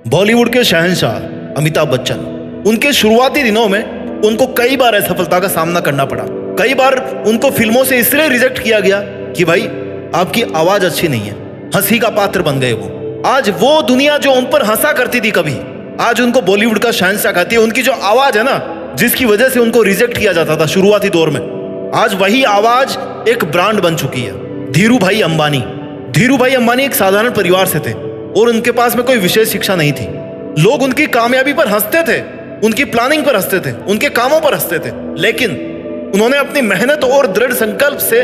बॉलीवुड के शहंशाह अमिताभ बच्चन, उनके शुरुआती दिनों में उनको कई बार असफलता का सामना करना पड़ा। कई बार उनको फिल्मों से इसलिए रिजेक्ट किया गया कि भाई आपकी आवाज अच्छी नहीं है, हंसी का पात्र बन गए वो। आज वो दुनिया जो उन पर हंसा करती थी कभी, आज उनको बॉलीवुड का शहंशाह कहती है। उनकी जो आवाज है ना, जिसकी वजह से उनको रिजेक्ट किया जाता था शुरुआती दौर में, आज वही आवाज एक ब्रांड बन चुकी है। धीरू भाई अंबानी एक साधारण परिवार से थे और उनके पास में कोई विशेष शिक्षा नहीं थी। लोग उनकी कामयाबी पर हंसते थे, उनकी प्लानिंग पर हंसते थे, उनके कामों पर हंसते थे, लेकिन उन्होंने अपनी मेहनत और दृढ़ संकल्प से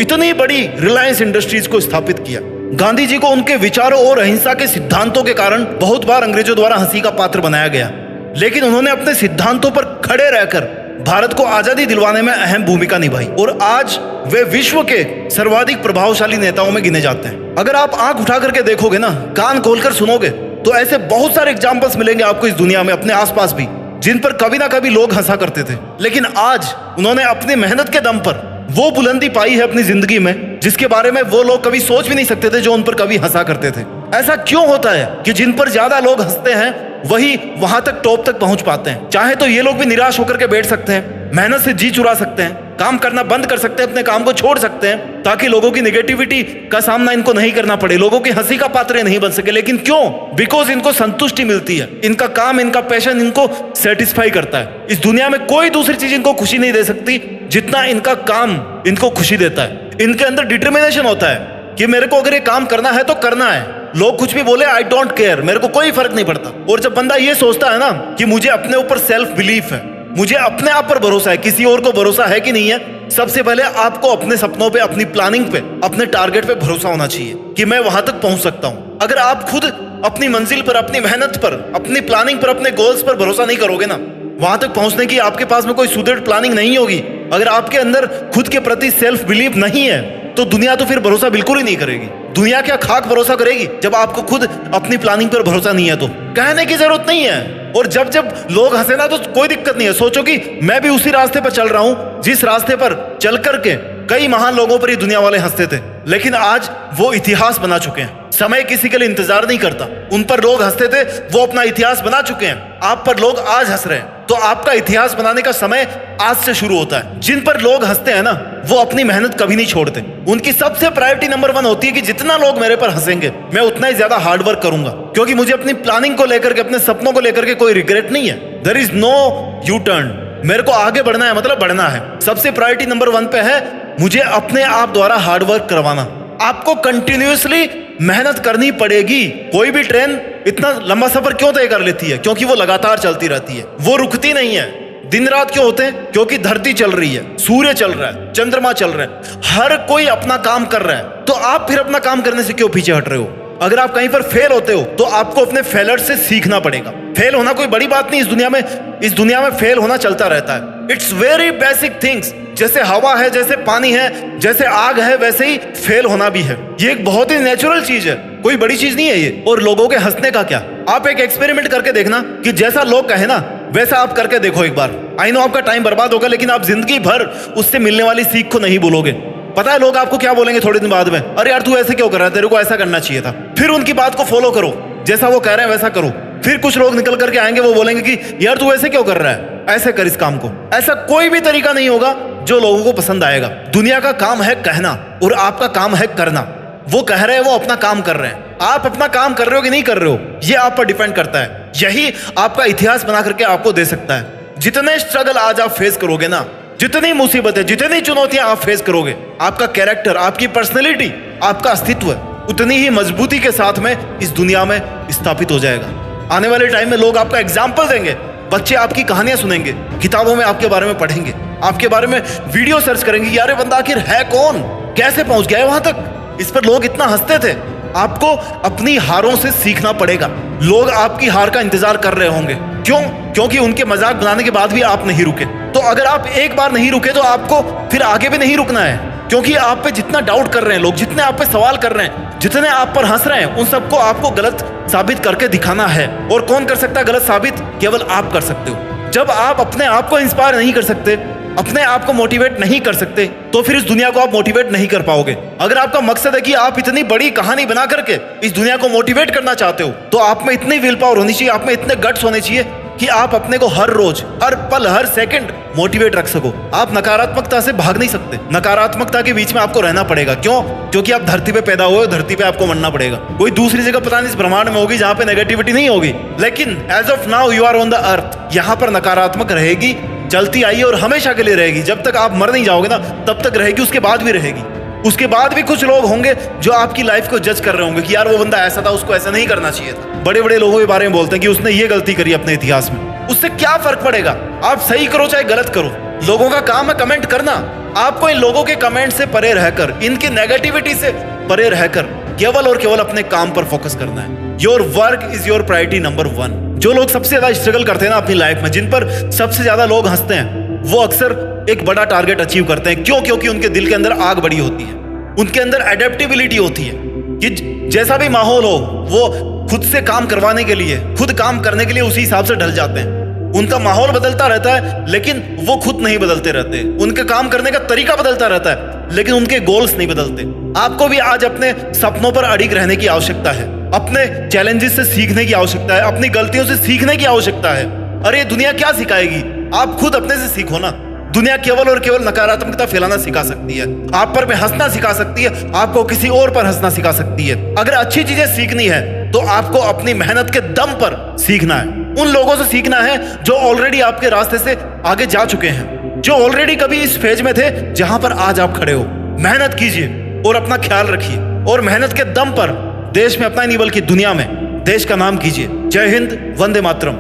इतनी बड़ी रिलायंस इंडस्ट्रीज को स्थापित किया। गांधी जी को उनके विचारों और अहिंसा के सिद्धांतों के कारण बहुत बार अंग्रेजों द्वारा हंसी का पात्र बनाया गया, लेकिन उन्होंने अपने सिद्धांतों पर खड़े रहकर भारत को आजादी दिलवाने में अहम भूमिका निभाई और आज वे विश्व के सर्वाधिक प्रभावशाली नेताओं में गिने जाते हैं। अगर आप आंख उठा करके देखोगे ना, कान खोलकर सुनोगे, तो ऐसे बहुत सारे एग्जाम्पल्स मिलेंगे आपको इस दुनिया में, अपने आसपास भी, जिन पर कभी ना कभी लोग हंसा करते थे, लेकिन आज उन्होंने अपनी मेहनत के दम पर वो बुलंदी पाई है अपनी जिंदगी में जिसके बारे में वो लोग कभी सोच भी नहीं सकते थे, जो उन पर कभी हंसा करते थे। ऐसा क्यों होता है कि जिन पर ज्यादा लोग हंसते हैं वही वहां तक टॉप तक पहुंच पाते हैं? चाहे तो ये लोग भी निराश होकर के बैठ सकते हैं, मेहनत से जी चुरा सकते हैं, काम करना बंद कर सकते हैं, अपने काम को छोड़ सकते हैं ताकि लोगों की नेगेटिविटी का सामना इनको नहीं करना पड़े, लोगों की हंसी का पात्र नहीं बन सके। लेकिन क्यों? बिकॉज इनको संतुष्टि मिलती है, इनका काम, इनका पैशन इनको सेटिस्फाई करता है। इस दुनिया में कोई दूसरी चीज इनको खुशी नहीं दे सकती जितना इनका काम इनको खुशी देता है। इनके अंदर डिटर्मिनेशन होता है कि मेरे को अगर ये काम करना है तो करना है, लोग कुछ भी बोले आई डोंट केयर, मेरे को कोई फर्क नहीं पड़ता। और जब बंदा ये सोचता है ना कि मुझे अपने ऊपर सेल्फ बिलीफ है, मुझे अपने आप पर भरोसा है, किसी और को भरोसा है कि नहीं है, सबसे पहले आपको अपने सपनों पे, अपनी प्लानिंग पे, अपने टारगेट पे भरोसा होना चाहिए कि मैं वहां तक पहुंच सकता हूं। अगर आप खुद अपनी मंजिल पर, अपनी मेहनत पर, अपनी प्लानिंग पर, अपने गोल्स पर भरोसा नहीं करोगे ना, वहां तक पहुंचने की आपके पास में कोई सुदृढ़ प्लानिंग नहीं होगी, अगर आपके अंदर खुद के प्रति सेल्फ बिलीफ नहीं है, तो दुनिया तो फिर भरोसा बिल्कुल ही नहीं करेगी। दुनिया क्या खाक भरोसा करेगी जब आपको खुद अपनी प्लानिंग पर भरोसा नहीं है? तो कहने की जरूरत नहीं है। और जब जब लोग हंसे ना, तो कोई दिक्कत नहीं है। सोचो कि मैं भी उसी रास्ते पर चल रहा हूं जिस रास्ते पर चल करके कई महान लोगों पर ही दुनिया वाले हंसते थे, लेकिन आज वो इतिहास बना चुके हैं। समय किसी के लिए इंतजार नहीं करता। उन पर लोग हंसते थे, वो अपना इतिहास बना चुके हैं। आप पर लोग आज हंस रहे हैं, तो आपका इतिहास बनाने का समय आज से शुरू होता है। जिन पर लोग हंसते हैं ना, वो अपनी मेहनत कभी नहीं छोड़ते। उनकी सबसे प्रायोरिटी नंबर 1 होती है कि जितना लोग मेरे पर हंसेंगे, मैं उतना ही ज्यादा हार्डवर्क करूंगा, क्योंकि मुझे अपनी प्लानिंग को लेकर के, अपने सपनों को लेकर के कोई रिग्रेट नहीं है। There is no U turn. मेरे को आगे बढ़ना है, मतलब बढ़ना है। सबसे प्रायोरिटी नंबर 1 पे है मुझे अपने आप द्वारा हार्डवर्क करवाना। आपको कंटिन्यूअसली मेहनत करनी पड़ेगी। कोई भी ट्रेन इतना लंबा सफर क्यों तय कर लेती है? क्योंकि वो लगातार चलती रहती है, वो रुकती नहीं है। दिन रात क्यों होते हैं? क्योंकि धरती चल रही है, सूर्य चल रहा है, चंद्रमा चल रहा है, हर कोई अपना काम कर रहा है। तो आप फिर अपना काम करने से क्यों पीछे हट रहे हो? अगर आप कहीं पर फेल होते हो तो आपको अपने फेलर से सीखना पड़ेगा। फेल होना कोई बड़ी बात नहीं इस दुनिया में। इस दुनिया में फेल होना चलता रहता है। It's very basic things. जैसे हवा है, जैसे पानी है, जैसे आग है, वैसे ही फेल होना भी है। ये एक बहुत ही नेचुरल चीज है, कोई बड़ी चीज नहीं है ये। और लोगों के हंसने का क्या? आप एक एक्सपेरिमेंट करके देखना कि जैसा लोग कहे ना वैसा आप करके देखो एक बार। आई नो आपका टाइम बर्बाद होगा, लेकिन आप जिंदगी भर उससे मिलने वाली सीख को नहीं भूलोगे। पता है लोग आपको क्या बोलेंगे थोड़े दिन बाद में? अरे यार तू ऐसे क्यों कर रहा है, तेरे को ऐसा करना चाहिए था। फिर उनकी बात को फॉलो करो, जैसा वो कह रहे हैं वैसा करो। फिर कुछ लोग निकल करके आएंगे, वो बोलेंगे कि यार तू ऐसे क्यों कर रहा है, ऐसे कर इस काम को। ऐसा कोई भी तरीका नहीं होगा जो लोगों को पसंद आएगा। दुनिया का काम है कहना और आपका काम है करना। वो कह रहे हैं, वो अपना काम कर रहे हैं। आप अपना काम कर रहे हो कि नहीं कर रहे हो, ये आप पर डिपेंड करता है। यही आपका इतिहास बना करके आपको दे सकता है। जितने स्ट्रगल आज आप फेस करोगे ना, जितनी मुसीबतें, जितनी चुनौतियां आप फेस करोगे, आपका कैरेक्टर, आपकी पर्सनैलिटी, आपका अस्तित्व उतनी ही मजबूती के साथ में इस दुनिया में स्थापित हो जाएगा। आने वाले टाइम में लोग आपका एग्जाम्पल देंगे, बच्चे आपकी कहानियां सुनेंगे, किताबों में आपके बारे में पढ़ेंगे, आपके बारे में वीडियो सर्च करेंगे, यार ये बंदा आखिर है कौन, कैसे पहुंच गया है वहां तक। इस पर लोग इतना हंसते थे। आपको अपनी हारों से सीखना पड़ेगा। लोग आपकी हार का इंतजार कर रहे होंगे। क्यों? क्योंकि उनके मजाक बनाने के बाद भी आप नहीं रुके। तो अगर आप एक बार नहीं रुके तो आपको फिर आगे भी नहीं रुकना है, क्योंकि आप पे जितना डाउट कर रहे हैं लोग, जितने आप पे सवाल कर रहे हैं, जितने आप पर हंस रहे हैं, उन सबको आपको गलत साबित करके दिखाना है। और कौन कर सकता है गलत साबित? केवल आप कर सकते हो। जब आप अपने आप को इंस्पायर नहीं कर सकते अपने आप को मोटिवेट नहीं कर सकते तो फिर इस दुनिया को आप मोटिवेट नहीं कर पाओगे। अगर आपका मकसद है कि आप इतनी बड़ी कहानी बना करके इस दुनिया को मोटिवेट करना चाहते हो तो आप में इतनी विल पावर होनी चाहिए, आप में इतने गट्स होने चाहिए कि आप अपने को हर रोज, हर पल, हर सेकंड मोटिवेट रख सको। आप नकारात्मकता से भाग नहीं सकते, नकारात्मकता के बीच में आपको रहना पड़ेगा। क्यों? क्योंकि आप धरती पे पैदा हुए हो, धरती पे आपको मरना पड़ेगा। कोई दूसरी जगह पता नहीं इस ब्रह्मांड में होगी जहां पे नेगेटिविटी नहीं होगी, लेकिन as of now you are on the earth. यहां पर नकारात्मक रहेगी, चलती आई और हमेशा के लिए रहेगी। जब तक आप मर नहीं जाओगे ना तब तक रहेगी, उसके बाद भी रहेगी। उसके बाद भी कुछ लोग होंगे जो आपकी लाइफ को जज कर रहे होंगे कि यार वो बंदा ऐसा था, उसको ऐसा नहीं करना चाहिए था। बड़े बड़े लोगों के बारे में बोलते हैं कि उसने ये गलती करी अपने इतिहास में। उससे क्या फर्क पड़ेगा? आप सही करो चाहे गलत करो, लोगों का काम है कमेंट करना। आपको इन लोगों के कमेंट से परे रहकर, इनकी नेगेटिविटी से परे रहकर केवल और केवल अपने काम पर फोकस करना है। Your work is your priority number 1। जो लोग सबसे ज्यादा स्ट्रगल करते हैं ना अपनी लाइफ में, जिन पर सबसे ज्यादा लोग हंसते हैं, वो अक्सर एक बड़ा टारगेट अचीव करते हैं। क्यों? क्योंकि उनके दिल के अंदर आग बड़ी होती है, उनके अंदर एडेप्टेबिलिटी होती है कि जैसा भी माहौल हो वो खुद से काम करवाने के लिए, खुद काम करने के लिए उसी हिसाब से ढल जाते हैं। उनका माहौल बदलता रहता है लेकिन वो खुद नहीं बदलते रहते। उनके काम करने का तरीका बदलता रहता है लेकिन उनके गोल्स नहीं बदलते। आपको भी आज अपने सपनों पर अड़िग रहने की आवश्यकता है, अपने चैलेंजेस से सीखने की आवश्यकता है, अपनी गलतियों से सीखने की आवश्यकता है। अरे दुनिया क्या सिखाएगी? आप खुद अपने से सीखो ना। दुनिया केवल और केवल नकारात्मकता फैलाना सिखा सकती है, आप पर हंसना सिखा सकती है, आपको किसी और पर हंसना सिखा सकती है। अगर अच्छी चीजें सीखनी है तो आपको अपनी मेहनत के दम पर सीखना है। उन लोगों से सीखना है जो ऑलरेडी आपके रास्ते से आगे जा चुके हैं, जो ऑलरेडी कभी इस फेज में थे जहां पर आज आप खड़े हो। मेहनत कीजिए और अपना ख्याल रखिए, और मेहनत के दम पर देश में अपना नहीं बल्कि दुनिया में देश का नाम कीजिए। जय हिंद, वंदे मातरम।